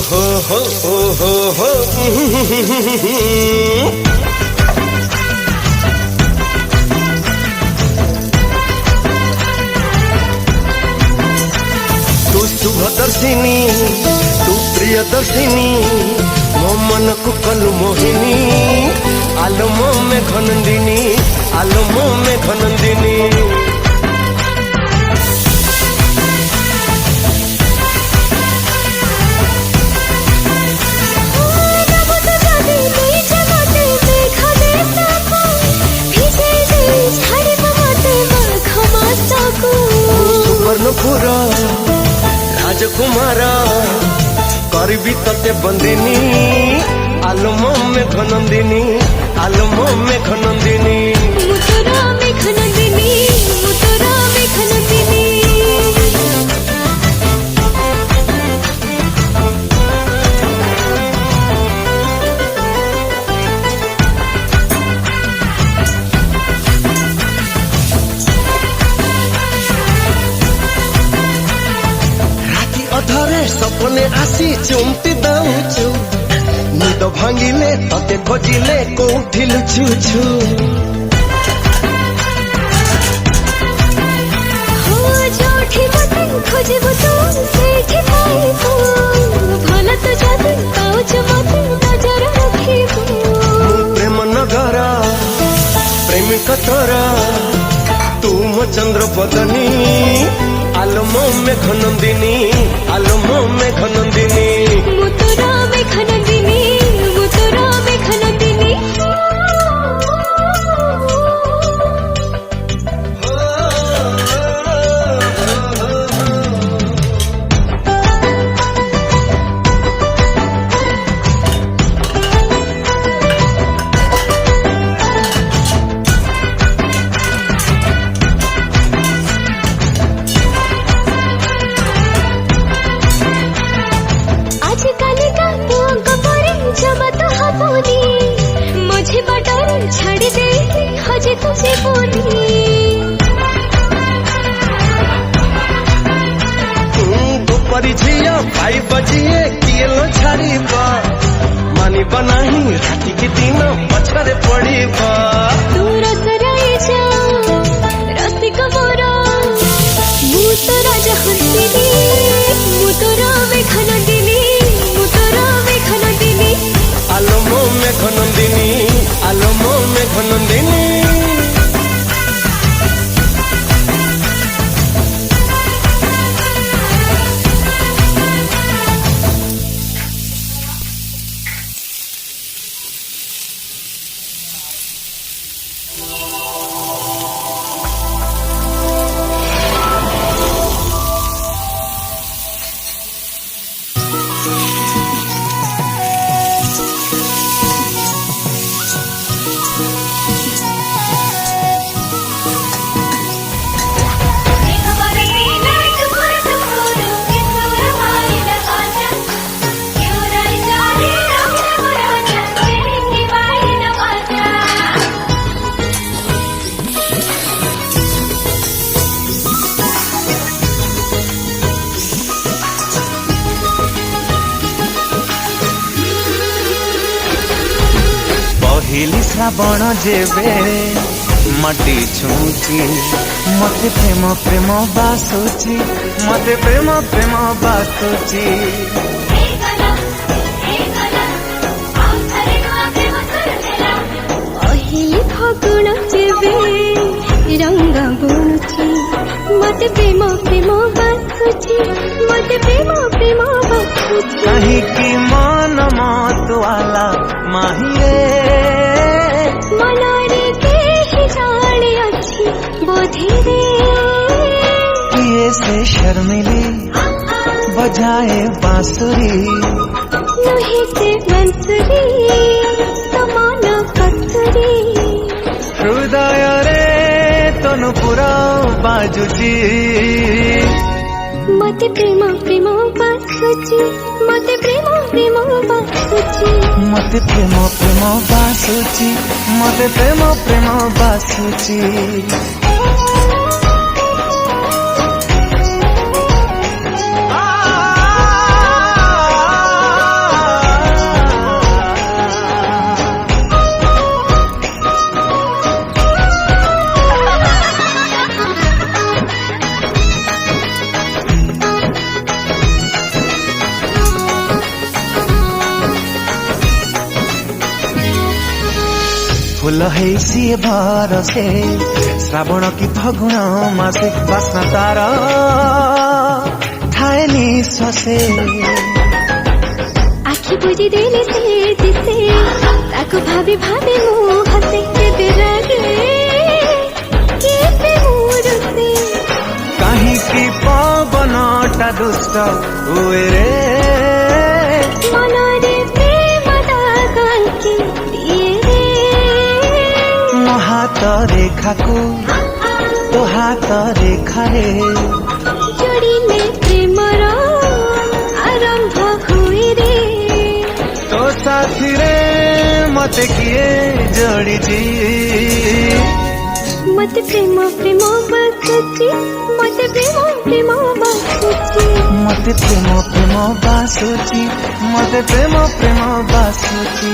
हो हो हो हो तू शुभदर्शिनी तू प्रियदर्शिनी मो मन को कलु मोहिनी आलमो में घनंदिनी आलमो में घनंदिनी सुवर्णपुर राजकुमार करबी तते बंदिनी आलमो में घनंदिनी आलमो में घनंदिनी मुतरा में घनंदिनी मुतरा में घनंदिनी अधरे सपने आसी चुमती दउछु निद भांगिले तते खोजिले कोठी लुछु छु हो जोठी बटन खोजबो तो सेठी पाइबो भला तो जादू पाउछु मते नजर रखिबो प्रेम नगर प्रेमिक तोरा तू मो चंद्र बदनी आलमो में घनंदिनी आलमो में घनंदिनी मुतरा में घनंदिनी मुतरा में घनंदिनी मुझे बटन छड़ दे हजे तुझे बोली दोपरी झिया पाई बजिए किए लो छाड़ीबा मानी बनाही राती के दिन पछरे पड़ीबा तू रसराए जा रसिक मोरा मुतरा जहंदिनी मुतरा में घनंदिनी मुतरा में घनंदिनी आलमो में घनंदिनी आलमो में घनंदिनी पहिली श्रावण जेबे मटी छुची मते प्रेम प्रेम बासुची मते प्रेम प्रेम बासुची पहिली फागुन जेबे रंग बुणुची मते प्रेम प्रेम बासुची मते प्रेम प्रेम बासुची कहीं की मन मतवाला माहिए मनारे के ही जाने अच्छी बोधी रे किए से शर्मिली बजाए बांसुरी नहीं से बंसुरी समाना कस्तूरी हृदय रे तनु पुरा बाजुची मते प्रेम प्रेम बासुची मते प्रेम प्रेम बासुची मते प्रेम प्रेम बासुची मते प्रेम प्रेम बासुची फूल है सी भरसे श्रावण कि फगुण मासे बास्ना तार थाए निश्वासे आखि बुझी देले से दिसे ताको भाभी भाभी मुँह हसे केते रागे केते मुरुसे कहीं की पवनटा दुष्ट हुए रे मनरे प्रेम दागाकी दिए रे मो हाथ रेखा को तो हाथ रेखा रे जोड़िले प्रेमर आरंभ हुए रे तो साथी रे मते किए जोड़ी मते प्रेम प्रेम बासुची मते प्रेम प्रेम बासुची मते प्रेम प्रेम बासुची मते प्रेम प्रेम बासुची